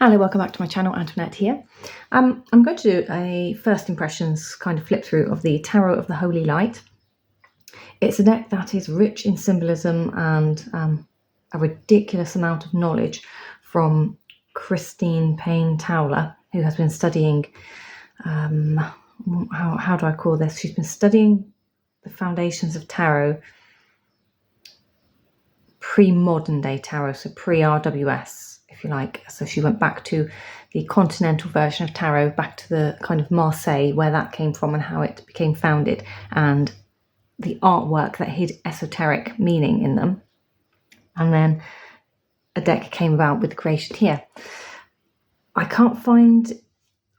Hello, welcome back to my channel. Antoinette here. I'm going to do a first impressions kind of flip through of the Tarot of the Holy Light. It's a deck that is rich in symbolism and a ridiculous amount of knowledge from Christine Payne Towler, who has been studying, how do I call this? She's been studying the foundations of tarot, pre-modern day tarot, so pre-RWS. If you like. So she went back to the continental version of tarot, back to the kind of Marseille, where that came from and how it became founded, and the artwork that hid esoteric meaning in them. And then a deck came about with the creation here. I can't find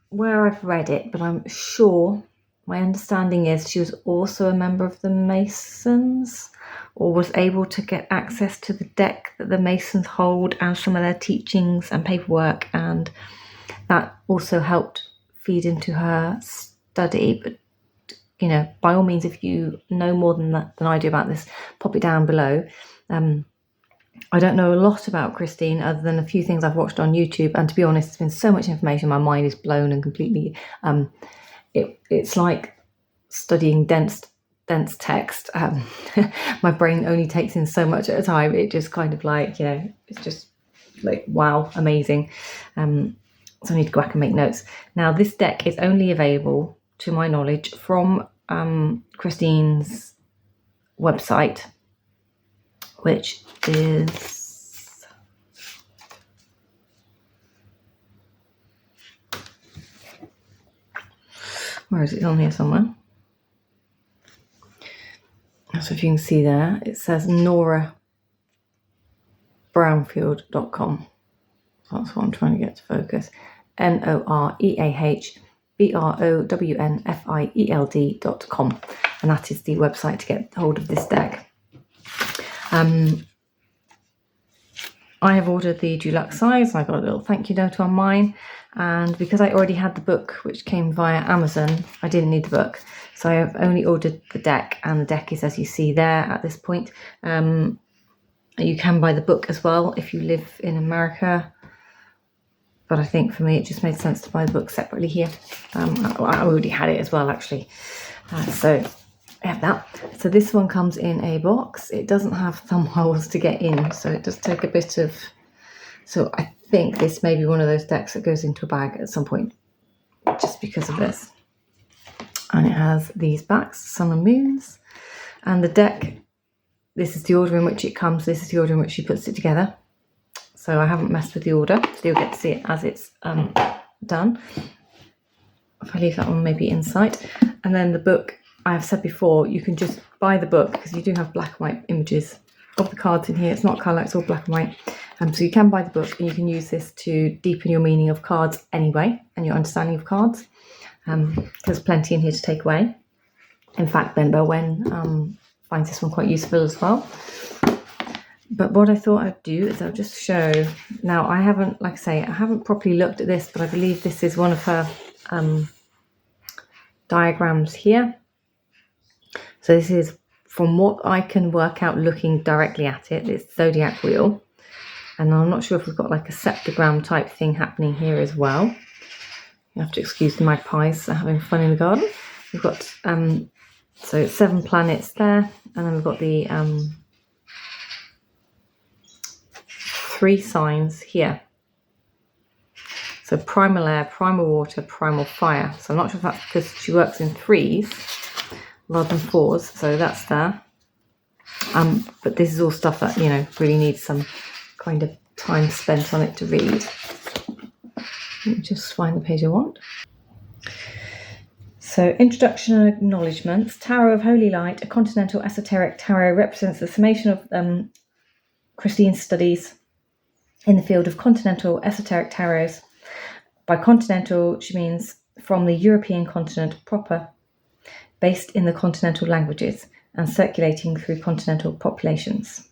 where I've read it, but I'm sure my understanding is she was also a member of the Masons, or was able to get access to the deck that the Masons hold and some of their teachings and paperwork, and that also helped feed into her study. But you know, by all means, if you know more than I do about this, pop it down below. I don't know a lot about Christine other than a few things I've watched on YouTube, and to be honest, there's been so much information, my mind is blown and completely it's like studying dense text. My brain only takes in so much at a time. It just kind of like, you know, it's just like, wow, amazing. So I need to go back and make notes. Now, this deck is only available, to my knowledge, from Christine's website, which is where is it? On here somewhere. So if you can see there, it says norahbrownfield.com. That's what I'm trying to get to focus. NOREHBROWNFIELD.com. And that is the website to get hold of this deck. I have ordered the deluxe size. I got a little thank you note on mine. And because I already had the book, which came via Amazon, I didn't need the book. So I have only ordered the deck, and the deck is, as you see there at this point. You can buy the book as well if you live in America. But I think for me, it just made sense to buy the book separately here. I already had it as well, actually. So I have that. So this one comes in a box. It doesn't have thumb holes to get in, so it does take a bit of... So I think this may be one of those decks that goes into a bag at some point, just because of this. And it has these backs, sun and moons. And the deck, this is the order in which it comes. This is the order in which she puts it together. So I haven't messed with the order, so you'll get to see it as it's done. If I leave that one maybe in sight. And then the book, I have said before, you can just buy the book because you do have black and white images of the cards in here. It's not colour, it's all black and white. So you can buy the book, and you can use this to deepen your meaning of cards anyway, and your understanding of cards. There's plenty in here to take away. In fact, Ben Bowen finds this one quite useful as well. But what I thought I'd do is I'll just show. Now, I haven't, like I say, I haven't properly looked at this, but I believe this is one of her diagrams here. So this is, from what I can work out looking directly at it, it's zodiac wheel. And I'm not sure if we've got like a septagram type thing happening here as well. You have to excuse the magpies, they're having fun in the garden. We've got, so it's 7 planets there. And then we've got the 3 signs here. So primal air, primal water, primal fire. So I'm not sure if that's because she works in 3s rather than 4s. So that's there. But this is all stuff that, you know, really needs some kind of time spent on it to read. Let me just find the page I want. So, introduction and acknowledgements. Tarot of Holy Light, a continental esoteric tarot, represents the summation of Christine's studies in the field of continental esoteric tarots. By continental, she means from the European continent proper, based in the continental languages and circulating through continental populations.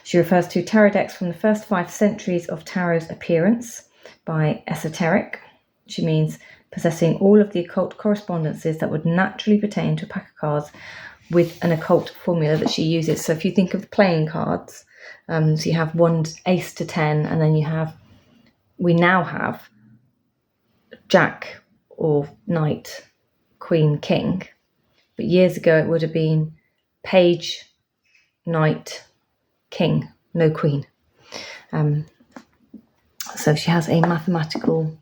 She refers to tarot decks from the first 5 centuries of tarot's appearance. By esoteric, she means possessing all of the occult correspondences that would naturally pertain to a pack of cards with an occult formula that she uses. So if you think of the playing cards, so you have 1 ace to 10, and then you have we now have Jack or Knight, Queen, King. But years ago it would have been Page, Knight, King, no Queen. So she has a mathematical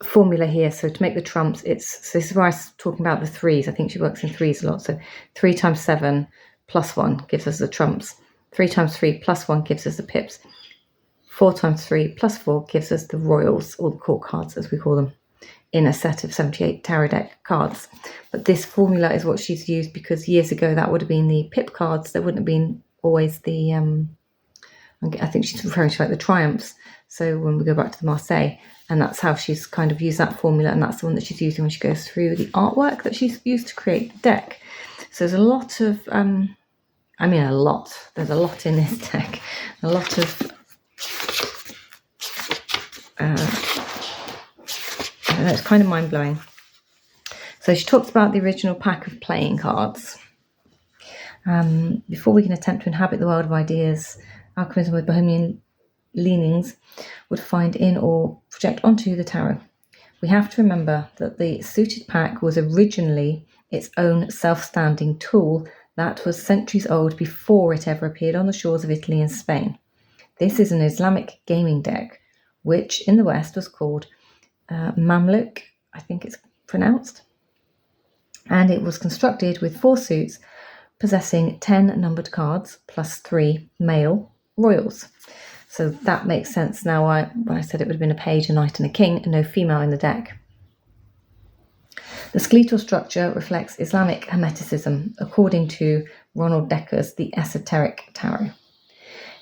formula here. So to make the trumps, so this is where I was talking about the threes. I think she works in threes a lot. So 3 times 7 plus 1 gives us the trumps. 3 times 3 plus 1 gives us the pips. 4 times 3 plus 4 gives us the royals, or the court cards as we call them, in a set of 78 tarot deck cards. But this formula is what she's used because years ago that would have been the pip cards. There wouldn't have been always the I think she's referring to like the triumphs. So when we go back to the Marseille, and that's how she's kind of used that formula, and that's the one that she's using when she goes through the artwork that she's used to create the deck. So there's a lot of there's a lot in this deck, a lot of it's kind of mind-blowing. So she talks about the original pack of playing cards. Before we can attempt to inhabit the world of ideas, alchemism with Bohemian leanings would find in or project onto the tarot. We have to remember that the suited pack was originally its own self-standing tool that was centuries old before it ever appeared on the shores of Italy and Spain. This is an Islamic gaming deck, which in the West was called Mamluk, I think it's pronounced, and it was constructed with 4 suits possessing 10 numbered cards plus 3 male royals. So that makes sense now when I said it would have been a page, a knight and a king, and no female in the deck. The skeletal structure reflects Islamic Hermeticism, according to Ronald Decker's The Esoteric Tarot.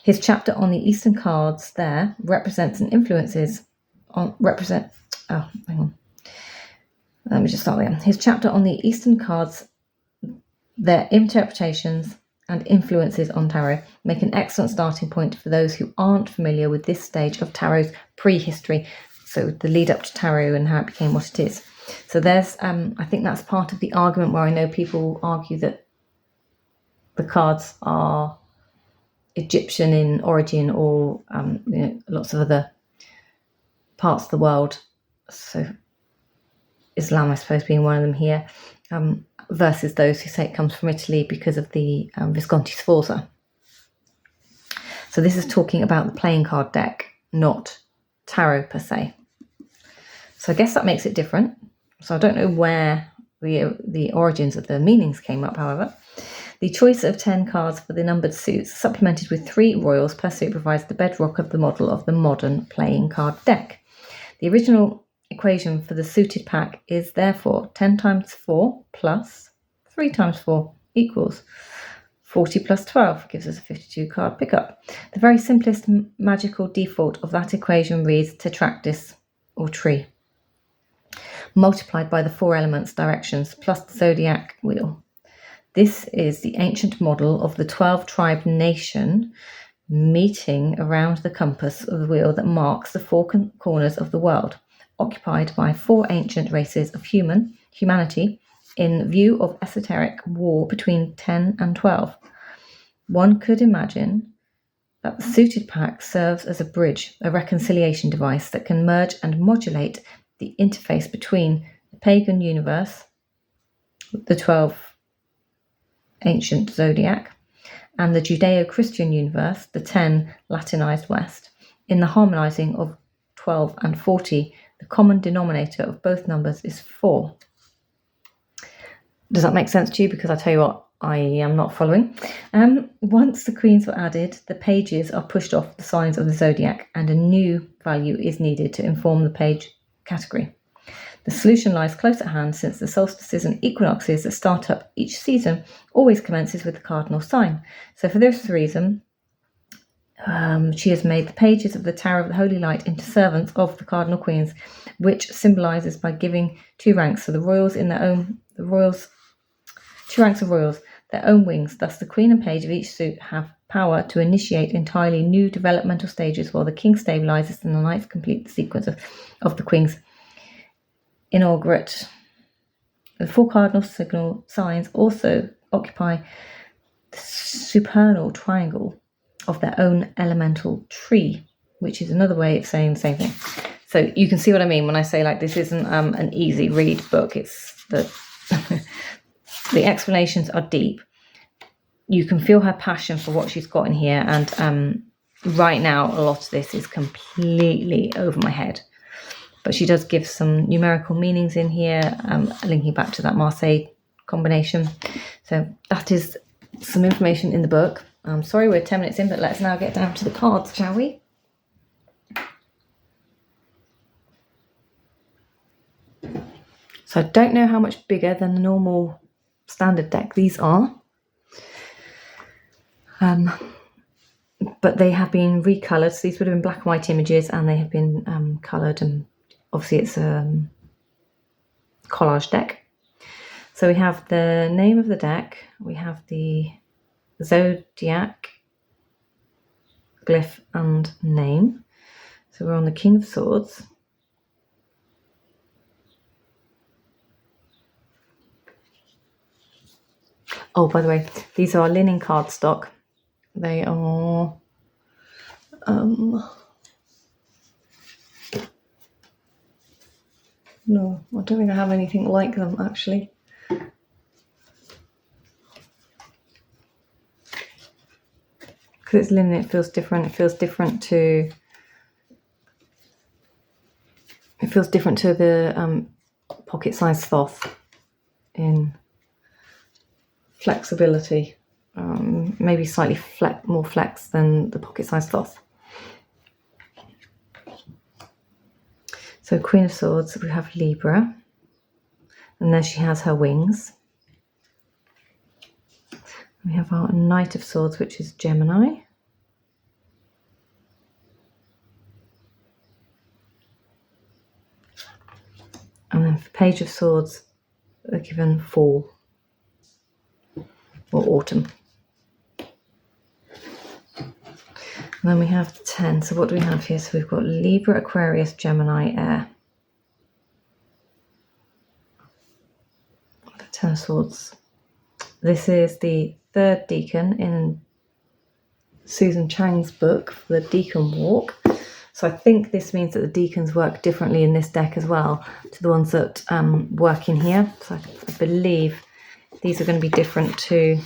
His chapter on the Eastern cards there represents and influences on Let me just start again. His chapter on the Eastern cards, their interpretations and influences on tarot make an excellent starting point for those who aren't familiar with this stage of tarot's prehistory, so the lead up to tarot and how it became what it is. So there's, I think that's part of the argument where I know people argue that the cards are Egyptian in origin, or lots of other parts of the world. So Islam, I suppose, being one of them here, versus those who say it comes from Italy because of the Visconti Sforza. So this is talking about the playing card deck, not tarot per se. So I guess that makes it different. So I don't know where the origins of the meanings came up, however. The choice of 10 cards for the numbered suits, supplemented with 3 royals per suit, provides the bedrock of the model of the modern playing card deck. The original equation for the suited pack is therefore 10 times 4 plus 3 times 4 equals 40 plus 12 gives us a 52 card pickup. The very simplest magical default of that equation reads tetractys, or tree, multiplied by the 4 elements directions plus the zodiac wheel. This is the ancient model of the 12-tribe nation meeting around the compass of the wheel that marks the 4 corners of the world, occupied by 4 ancient races of humanity in view of esoteric war between 10 and 12. One could imagine that the suited pack serves as a bridge, a reconciliation device that can merge and modulate the interface between the pagan universe, the 12 ancient zodiac, and the Judeo-Christian universe, the 10 Latinized West. In the harmonizing of 12 and 40, the common denominator of both numbers is 4. Does that make sense to you? Because I tell you what, I am not following. Once the queens were added, the pages are pushed off the signs of the zodiac, and a new value is needed to inform the page category. The solution lies close at hand, since the solstices and equinoxes that start up each season always commences with the cardinal sign. So for this reason, she has made the pages of the Tower of the Holy Light into servants of the cardinal queens, which symbolises by giving 2 ranks. So the royals in their own, 2 ranks of royals, their own wings. Thus the queen and page of each suit have power to initiate entirely new developmental stages, while the king stabilises and the knights complete the sequence of the queen's inaugurate. The 4 cardinal signal signs also occupy the supernal triangle of their own elemental tree, which is another way of saying the same thing. So you can see what I mean when I say like this isn't an easy read book. It's the the explanations are deep. You can feel her passion for what she's got in here, and right now a lot of this is completely over my head. But she does give some numerical meanings in here, linking back to that Marseille combination. So that is some information in the book. I'm sorry we're 10 minutes in, but let's now get down to the cards, shall we? So I don't know how much bigger than the normal standard deck these are. But they have been recoloured. So these would have been black and white images, and they have been coloured, and obviously it's a collage deck. So we have the name of the deck, we have the zodiac, glyph and name. So we're on the King of Swords. Oh, by the way, these are linen cardstock. They are no, I don't think I have anything like them actually. Because it's linen, it feels different. It feels different to the pocket-sized cloth in flexibility. Maybe slightly more flex than the pocket-sized cloth. So Queen of Swords, we have Libra, and there she has her wings. We have our Knight of Swords, which is Gemini. And then for Page of Swords, they're given fall or autumn. And then we have the 10. So what do we have here? So we've got Libra, Aquarius, Gemini, Air. The 10 of Swords. This is the third decan in Susan Chang's book, The Decan Walk. So I think this means that the decans work differently in this deck as well to the ones that work in here. So I believe these are going to be different to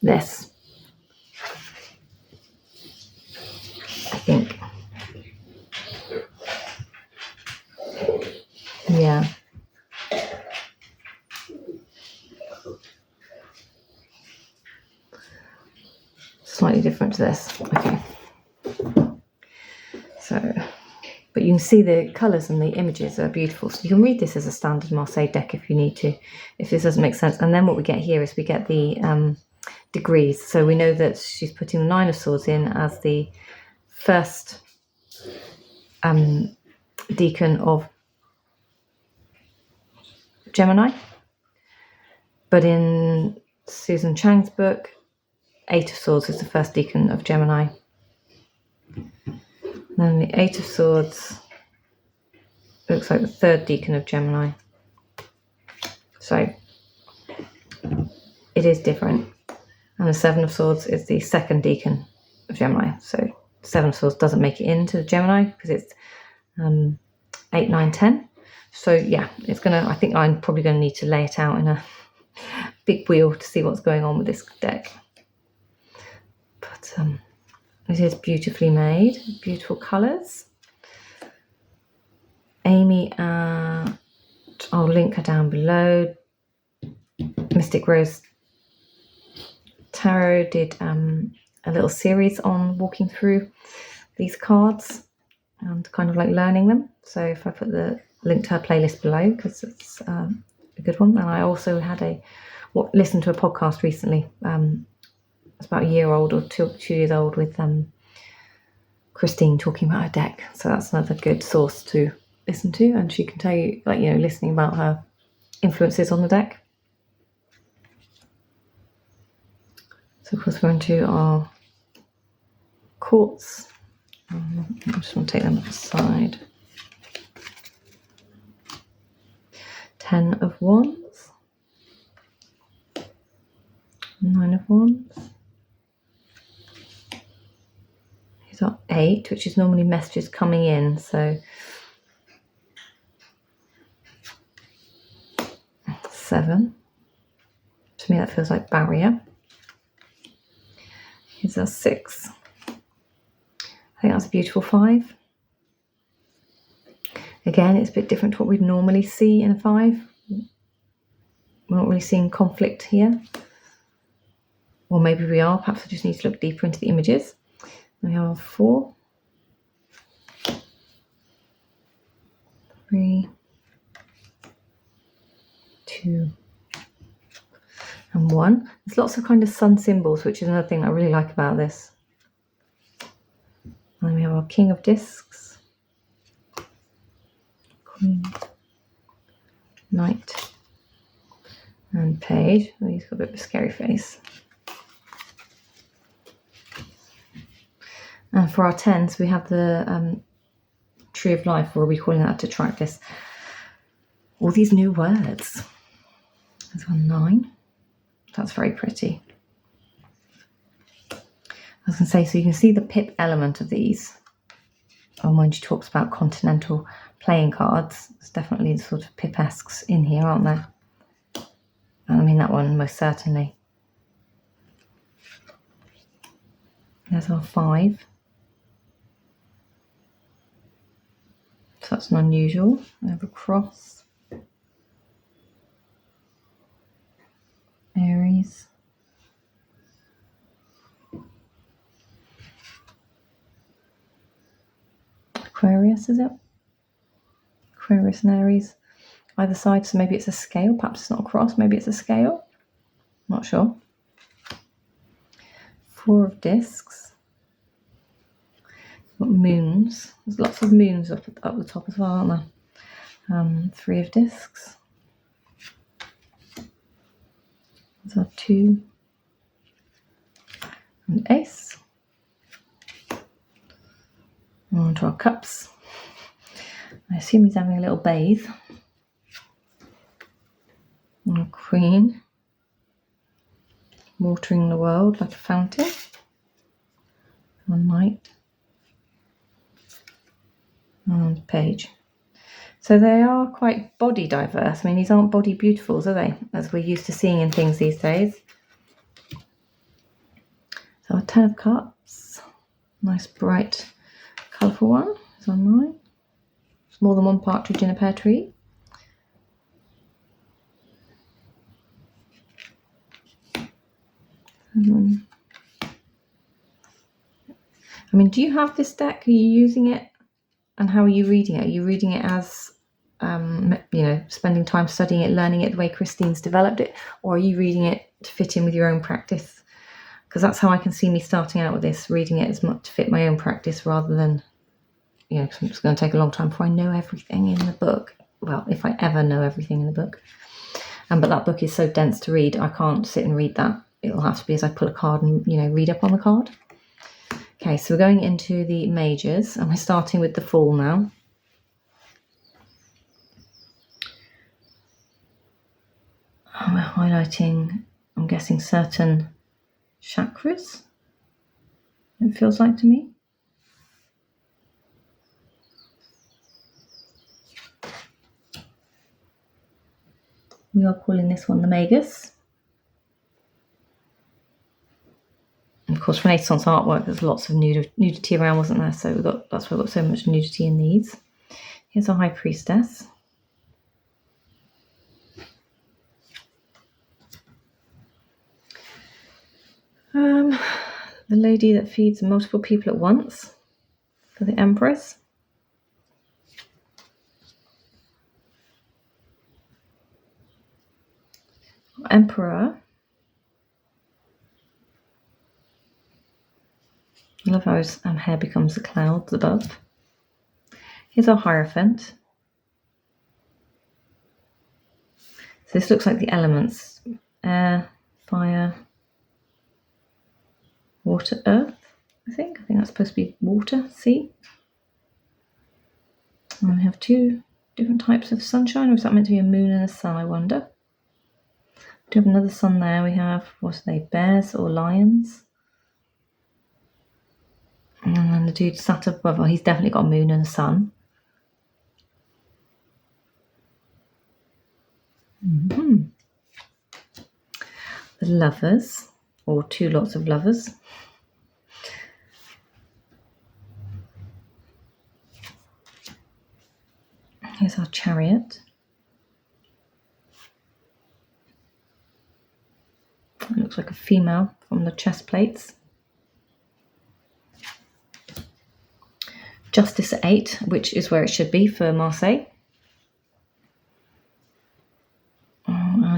this. I think. Yeah. Slightly different to this. Okay. So, but you can see the colours and the images are beautiful. So you can read this as a standard Marseille deck if you need to, if this doesn't make sense. And then what we get here is we get the degrees. So we know that she's putting the 9 of Swords in as the first decan of Gemini. But in Susan Chang's book, 8 of Swords is the first decan of Gemini. And then the 8 of Swords looks like the third decan of Gemini. So it is different. And the 7 of Swords is the second decan of Gemini. So 7 of Swords doesn't make it into the Gemini because it's 8, 9, 10. So yeah, it's gonna, I think I'm probably going to need to lay it out in a big wheel to see what's going on with this deck. But it is beautifully made, beautiful colours. Amy, I'll link her down below. Mystic Rose Tarot did a little series on walking through these cards and kind of like learning them. So if I put the link to her playlist below, because it's a good one. And I also had listened to a podcast recently. It's about a year old or 2 years old with Christine talking about her deck. So that's another good source to listen to, and she can tell you, like, you know, listening about her influences on the deck. So of course we're into our quartz. I just want to take them aside. 10 of Wands, 9 of Wands, Here's our 8, which is normally messages coming in. So 7. To me, that feels like barrier. Here's our 6. I think that's a beautiful 5. Again, it's a bit different to what we'd normally see in a 5. We're not really seeing conflict here. Or maybe we are. Perhaps I just need to look deeper into the images. We have 4. 3. 2. And 1. There's lots of kind of sun symbols, which is another thing I really like about this. And then we have our King of Discs. Queen. Knight. And Page. Oh, he's got a bit of a scary face. And for our 10s, we have the Tree of Life, or are we calling that to track this? All these new words. There's one 9. That's very pretty. I was going to say, so you can see the pip element of these. And when she talks about continental playing cards, there's definitely the sort of pip-esques in here, aren't there? I mean, that one most certainly. There's our 5. So that's an unusual. We have a cross. Aries. Aquarius, is it? Aquarius and Aries. Either side, so maybe it's a scale. Perhaps it's not a cross, maybe it's a scale. Not sure. 4 of Discs. Got moons. There's lots of moons up the top as well, aren't there? 3 of Discs. There's our 2. And Ace. On to our cups. I assume he's having a little bathe. And a Queen. Watering the world like a fountain. And Knight. And Page. So they are quite body diverse. I mean, these aren't body beautifuls, are they? As we're used to seeing in things these days. So our 10 of Cups. Nice, bright, colourful one. It's on 9. It's more than one partridge in a pear tree. I mean, do you have this deck? Are you using it? And how are you reading it? Are you reading it as, spending time studying it, learning it the way Christine's developed it? Or are you reading it to fit in with your own practice? Because that's how I can see me starting out with this, reading it as much to fit my own practice rather than, because it's going to take a long time before I know everything in the book. Well, if I ever know everything in the book. But that book is so dense to read, I can't sit and read that. It'll have to be as I pull a card and, read up on the card. Okay, so we're going into the majors, and we're starting with the Fool now. And we're highlighting, I'm guessing, certain chakras, it feels like to me. We are calling this one the Magus. And of course, Renaissance artwork, there's lots of nudity around, wasn't there? So that's why we've got so much nudity in these. Here's our High Priestess. The lady that feeds multiple people at once for the Empress. Emperor. I love how his hair becomes the clouds above. Here's our Hierophant. So this looks like the elements. Air, fire, water, earth, I think. I think that's supposed to be water, sea. And we have 2 different types of sunshine. Or is that meant to be a moon and a sun, I wonder? We do have another sun there. We have, what are they, bears or lions? And then the dude Saturn, well, he's definitely got a moon and a sun. The Lovers, or two lots of lovers. Here's our Chariot. It looks like a female from the chest plates. Justice at 8, which is where it should be for Marseille.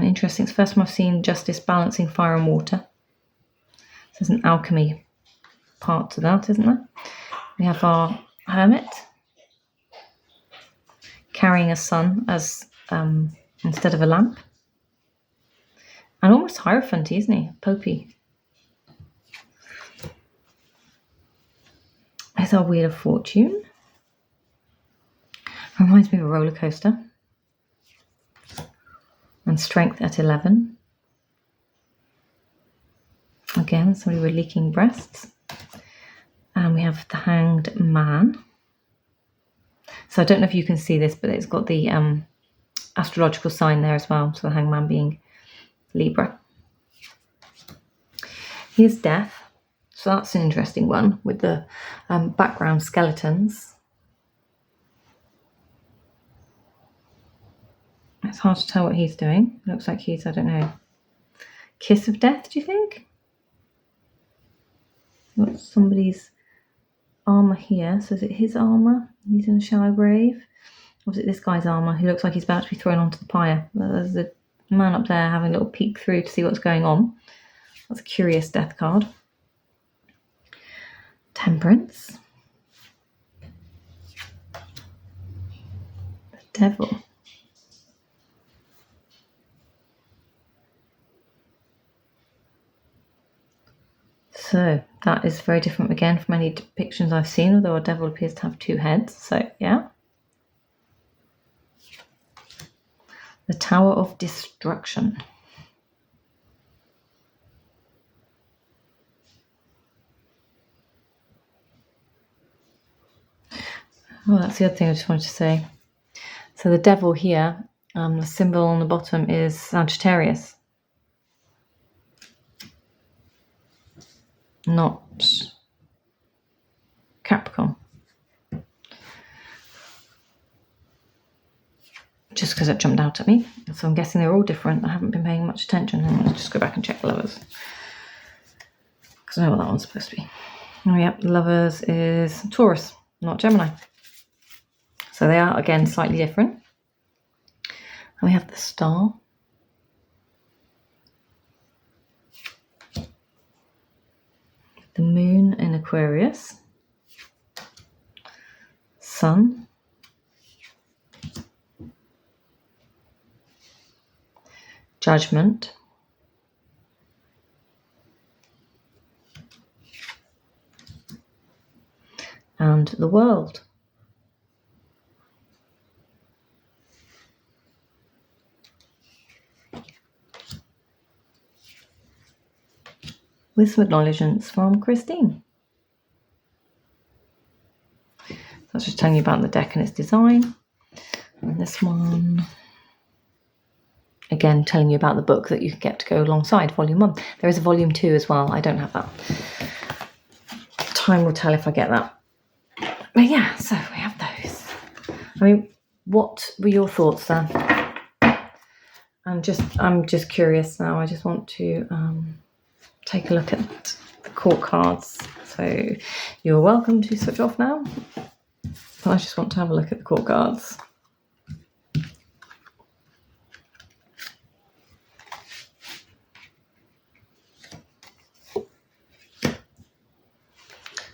Interesting. It's the first time I've seen Justice balancing fire and water. So there's an alchemy part to that, isn't there? We have our Hermit carrying a sun as instead of a lamp. And almost Hierophant, isn't he? Popey. There's our Wheel of Fortune. Reminds me of a roller coaster. And Strength at 11. Again, somebody with leaking breasts. And we have the Hanged Man. So I don't know if you can see this, but it's got the astrological sign there as well. So the Hanged Man being Libra. Here's Death. So that's an interesting one with the background skeletons. It's hard to tell what he's doing. Looks like he's, I don't know, Kiss of Death, do you think? Got somebody's armour here. So is it his armour? He's in a shallow grave. Or is it this guy's armour? He looks like he's about to be thrown onto the pyre. There's a man up there having a little peek through to see what's going on. That's a curious death card. Temperance. The Devil. So that is very different again from any depictions I've seen, although a devil appears to have two heads. So yeah. The Tower of Destruction. Oh, that's the other thing I just wanted to say. So the devil here, the symbol on the bottom is Sagittarius. Not Capricorn. Just because it jumped out at me. So I'm guessing they're all different. I haven't been paying much attention. Let's just go back and check the Lovers. Because I know what that one's supposed to be. Oh yeah, the Lovers is Taurus, not Gemini. So they are, again, slightly different. And we have the Star. The Moon in Aquarius. Sun. Judgment. And the World. With some acknowledgements from Christine. So I was just telling you about the deck and its design. And this one, again, telling you about the book that you can get to go alongside, volume 1. There is a volume 2 as well. I don't have that. Time will tell if I get that. But yeah, so we have those. I mean, what were your thoughts then? I'm just curious now. I just want to take a look at the court cards. So you're welcome to switch off now. But I just want to have a look at the court cards.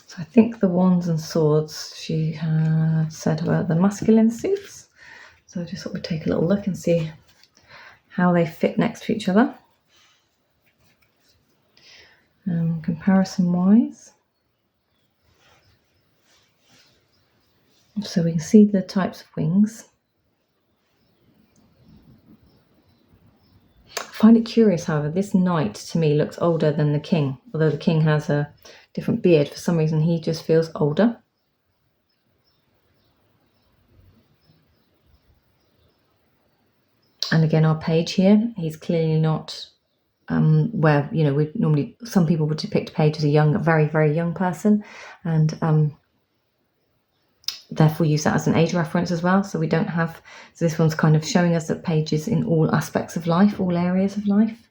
So I think the Wands and Swords, she said about the masculine suits. So I just thought we'd take a little look and see how they fit next to each other. Comparison wise, so we can see the types of wings. I find it curious, however, this knight to me looks older than the king, although the king has a different beard. For some reason, he just feels older. And again, our page here, he's clearly not where, you know, we normally, some people would depict a page as a very, very young person, and therefore use that as an age reference as well. So we don't have, so this one's kind of showing us that pages in all aspects of life, all areas of life.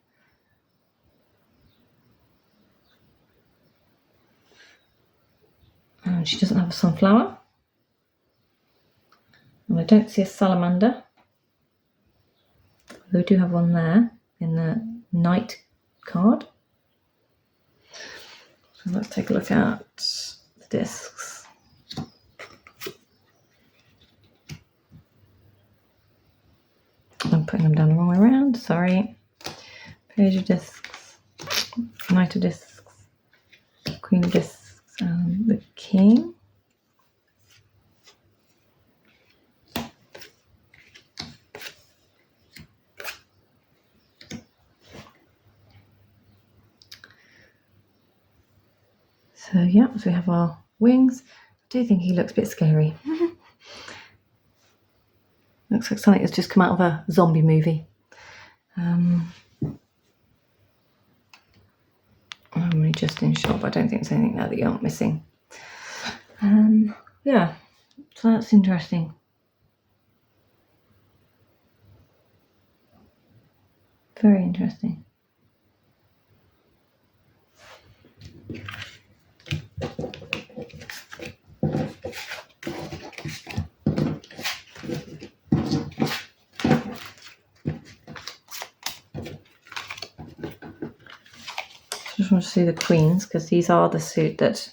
And she doesn't have a sunflower. And I don't see a salamander. We do have one there in the Knight card. So let's take a look at the discs. I'm putting them down the wrong way around, sorry. Page of discs, Knight of discs, Queen of discs, and the King. So yeah, so we have our wings. I do think he looks a bit scary. Looks like something that's just come out of a zombie movie. I'm only just in shop. I don't think there's anything there that you aren't missing. Yeah, so that's interesting. Very interesting. Just want to see the queens, because these are the suit that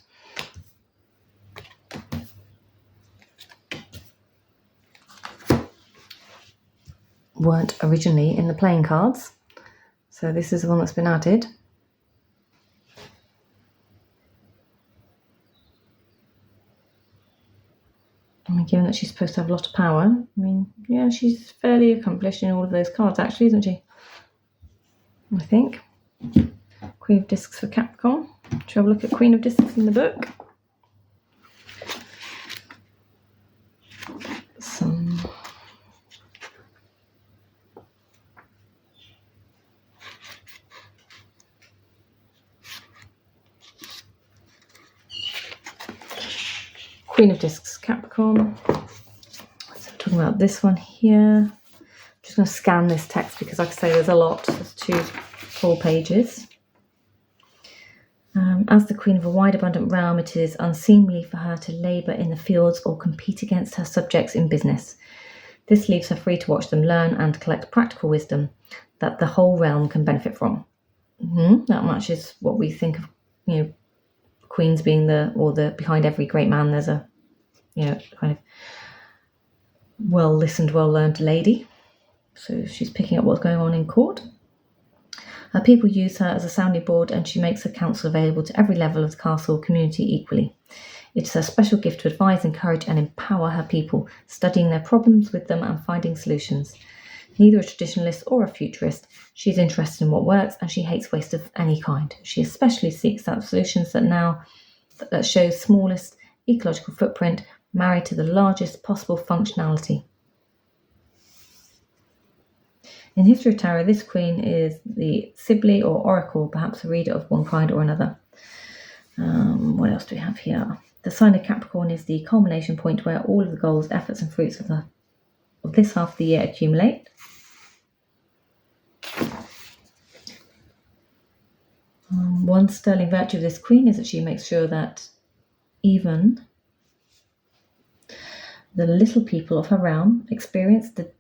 weren't originally in the playing cards. So this is the one that's been added. I mean, given that she's supposed to have a lot of power, I mean, yeah, she's fairly accomplished in all of those cards, actually, isn't she? I think. Queen of Discs for Capricorn. Shall we have a look at Queen of Discs in the book? Some Queen of Discs, Capricorn. So we're talking about this one here. I'm just going to scan this text because, like I say, there's a lot. There's 2 full pages. As the queen of a wide, abundant realm, it is unseemly for her to labour in the fields or compete against her subjects in business. This leaves her free to watch them learn and collect practical wisdom that the whole realm can benefit from. That much is what we think of, you know, queens being the behind every great man there's a, you know, kind of well listened, well learned lady. So she's picking up what's going on in court. Her people use her as a sounding board, and she makes her counsel available to every level of the castle community equally. It is her special gift to advise, encourage, and empower her people, studying their problems with them and finding solutions. Neither a traditionalist or a futurist, she is interested in what works, and she hates waste of any kind. She especially seeks out solutions that show smallest ecological footprint, married to the largest possible functionality. In History of Tarot, this queen is the Sibyl or Oracle, perhaps a reader of one kind or another. What else do we have here? The sign of Capricorn is the culmination point where all of the goals, efforts and fruits of this half of the year accumulate. One sterling virtue of this queen is that she makes sure that even the little people of her realm experience the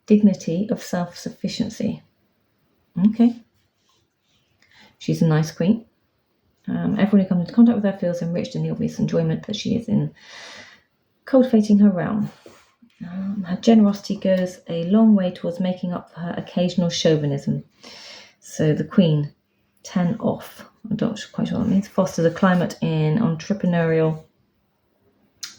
dignity of self-sufficiency. Okay. She's a nice queen. Everyone who comes into contact with her feels enriched in the obvious enjoyment that she is in cultivating her realm. Her generosity goes a long way towards making up for her occasional chauvinism. So the queen, 10 off. I'm not quite sure what that means. Fosters a climate in entrepreneurial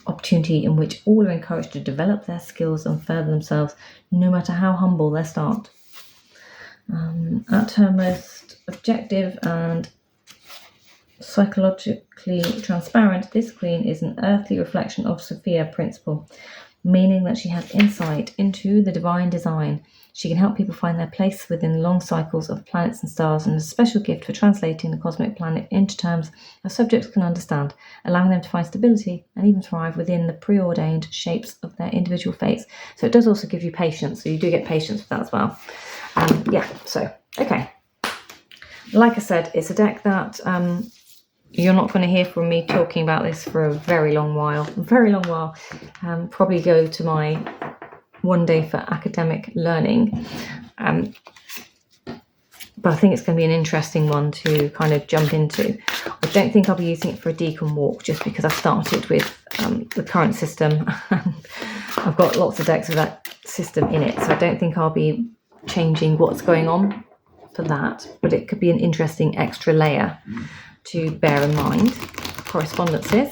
opportunity in which all are encouraged to develop their skills and further themselves, no matter how humble their start. At her most objective and psychologically transparent, this queen is an earthly reflection of Sophia principle, meaning that she has insight into the divine design. She can help people find their place within long cycles of planets and stars, and a special gift for translating the cosmic planet into terms that subjects can understand, allowing them to find stability and even thrive within the preordained shapes of their individual fates. So it does also give you patience, so you do get patience with that as well. Okay. Like I said, it's a deck that you're not going to hear from me talking about this for a very long while. Probably go to my one day for academic learning. But I think it's going to be an interesting one to kind of jump into. I don't think I'll be using it for a decan walk, just because I started with the current system. I've got lots of decks with that system in it, so I don't think I'll be changing what's going on for that, but it could be an interesting extra layer to bear in mind. Correspondences.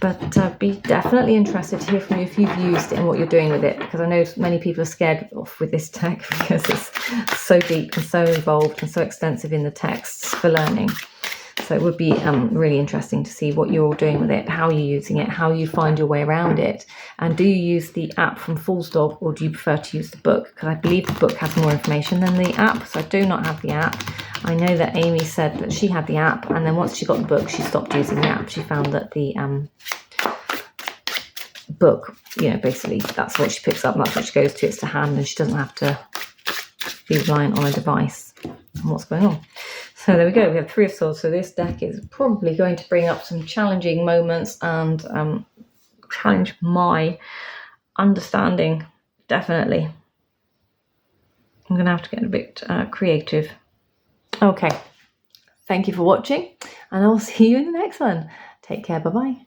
But be definitely interested to hear from you if you've used it and what you're doing with it, because I know many people are scared off with this deck because it's so deep and so involved and so extensive in the texts for learning. So it would be really interesting to see what you're all doing with it, how you're using it, how you find your way around it, and do you use the app from Fool's Dog or do you prefer to use the book? Because I believe the book has more information than the app, so I do not have the app. I know that Amy said that she had the app, and then once she got the book, she stopped using the app. She found that the book, basically that's what she picks up, that's what she goes to, it's to hand, and she doesn't have to be reliant on a device and what's going on. So there we go, we have Three of Swords. So this deck is probably going to bring up some challenging moments and challenge my understanding, definitely. I'm going to have to get a bit creative. Okay, thank you for watching, and I'll see you in the next one. Take care, bye-bye.